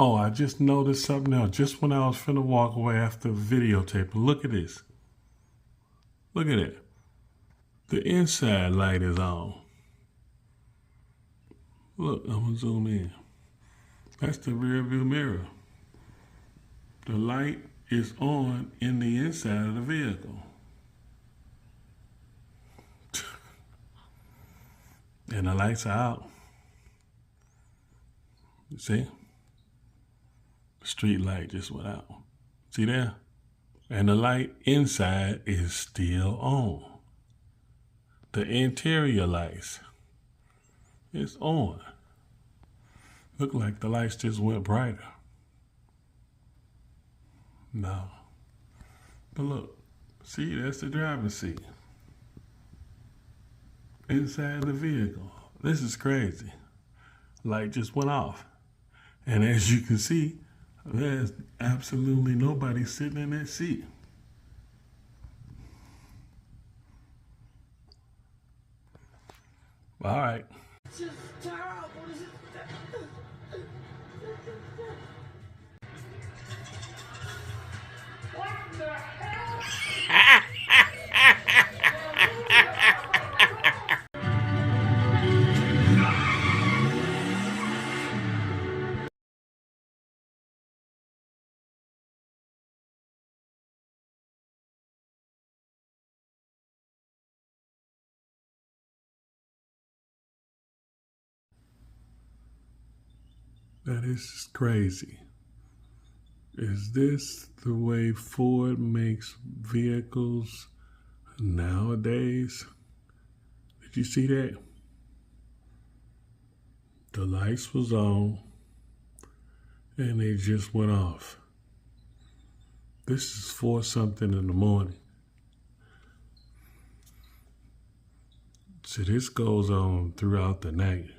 Oh, I just noticed something else. Just when I was finna walk away after videotaping. Look at this. Look at it. The inside light is on. Look, I'm gonna zoom in. That's the rear view mirror. The light is on in the inside of the vehicle. And the lights are out. You see? The street light just went out. See there? And the light inside is still on. The interior lights is on. Look like the lights just went brighter. No. But look, see, that's the driver's seat. Inside the vehicle. This is crazy. Light just went off. And as you can see, there's absolutely nobody sitting in that seat. All right. It's just terrible. What the hell? That is crazy. Is this the way Ford makes vehicles nowadays? Did you see that? The lights was on and they just went off. This is 4 something in the morning. So this goes on throughout the night.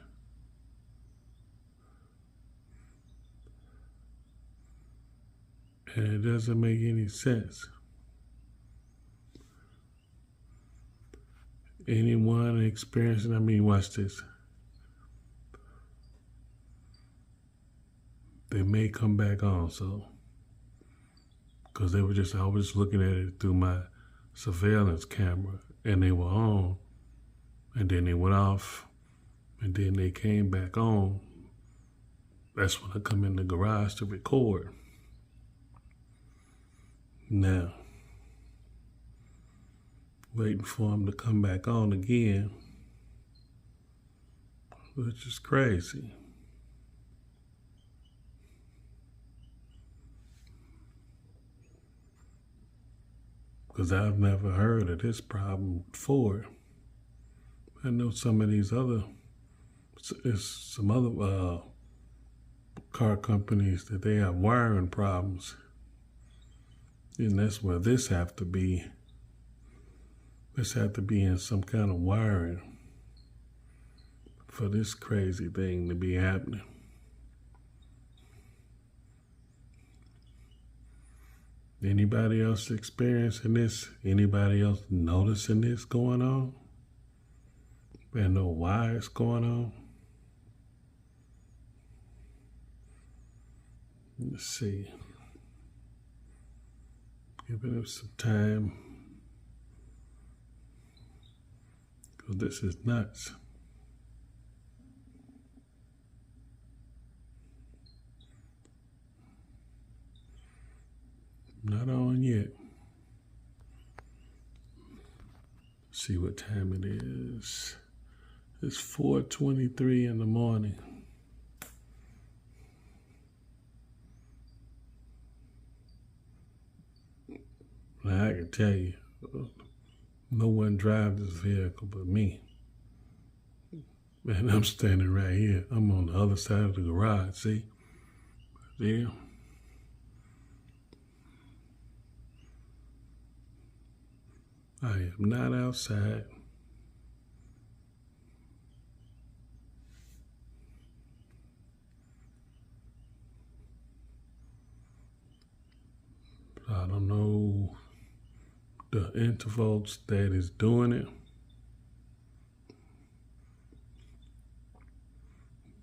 And it doesn't make any sense. Anyone experiencing, watch this. They may come back on, so. Because I was just looking at it through my surveillance camera, and they were on, and then they went off, and then they came back on. That's when I come in the garage to record. Now, waiting for them to come back on again, which is crazy. Because I've never heard of this problem before. I know some of these other, some other car companies that they have wiring problems. And that's where this have to be. This have to be in some kind of wiring for this crazy thing to be happening. Anybody else experiencing this? Anybody else noticing this going on? And know why it's going on? Let's see. Giving it some time. Because this is nuts. Not on yet. See what time it is. It's 4:23 in the morning. Now I can tell you, no one drives this vehicle but me. And I'm standing right here. I'm on the other side of the garage, see? There. I am not outside. I don't know the intervals that is doing it,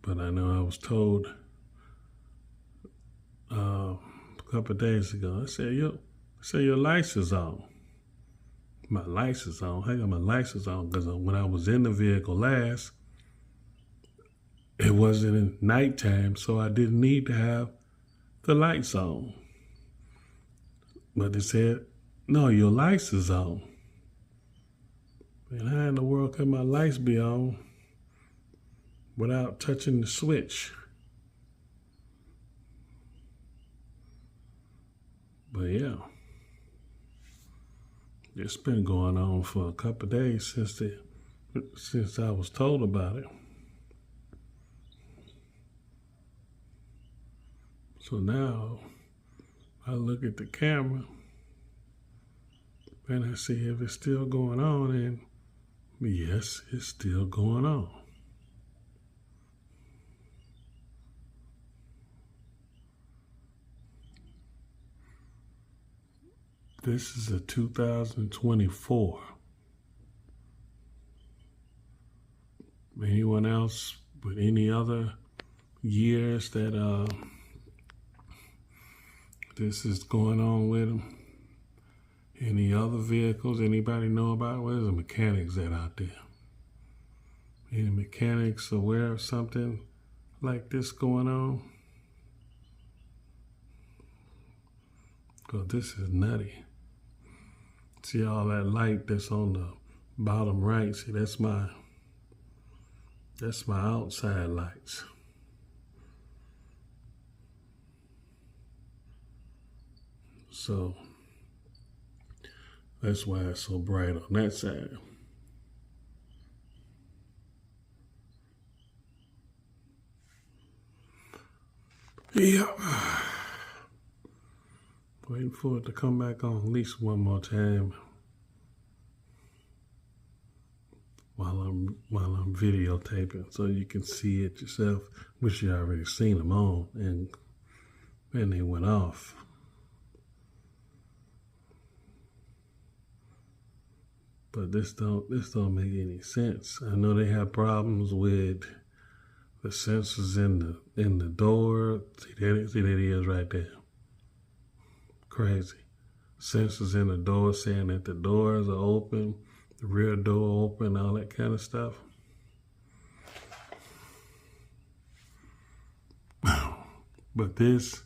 but I know I was told a couple of days ago. I said, your lights is on. My lights is on. I got my lights is on because when I was in the vehicle last, it wasn't in nighttime, so I didn't need to have the lights on. But they said, no, your lights is on. And how in the world can my lights be on without touching the switch? But yeah, it's been going on for a couple of days since I was told about it. So now I look at the camera and I see if it's still going on, and yes, it's still going on. This is a 2024. Anyone else with any other years that this is going on with them? Any other vehicles anybody know about? Where's the mechanics at out there? Any mechanics aware of something like this going on? Because this is nutty. See all that light that's on the bottom right? See, that's my outside lights. So that's why it's so bright on that side. Yeah. Waiting for it to come back on at least one more time while I'm videotaping, so you can see it yourself, which you already seen them on, and they went off. But this don't make any sense. I know they have problems with the sensors in the door. See that is right there. Crazy. Sensors in the door saying that the doors are open, the rear door open, all that kind of stuff. But this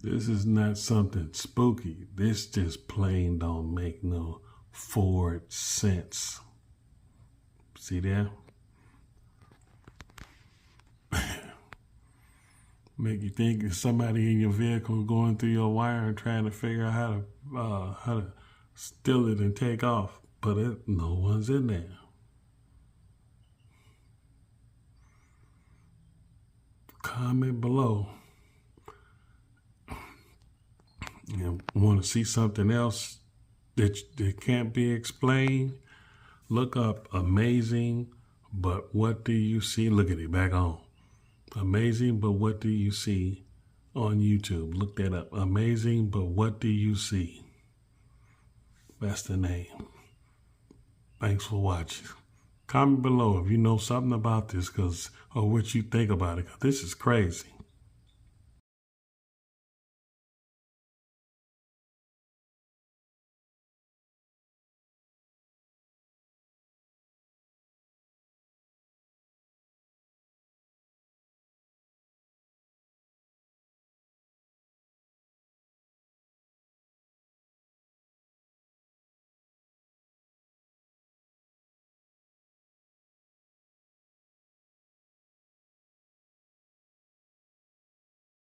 is not something spooky. This just plain don't make no forward sense. See that? Make you think it's somebody in your vehicle going through your wire and trying to figure out how to steal it and take off, but no one's in there. Comment below. You want to see something else that can't be explained? Look up Amazing, but what do you see? Look at it back on. Amazing, but what do you see on YouTube? Look that up. Amazing, but what do you see? That's the name. Thanks for watching. Comment below if you know something about this or what you think about it, because this is crazy.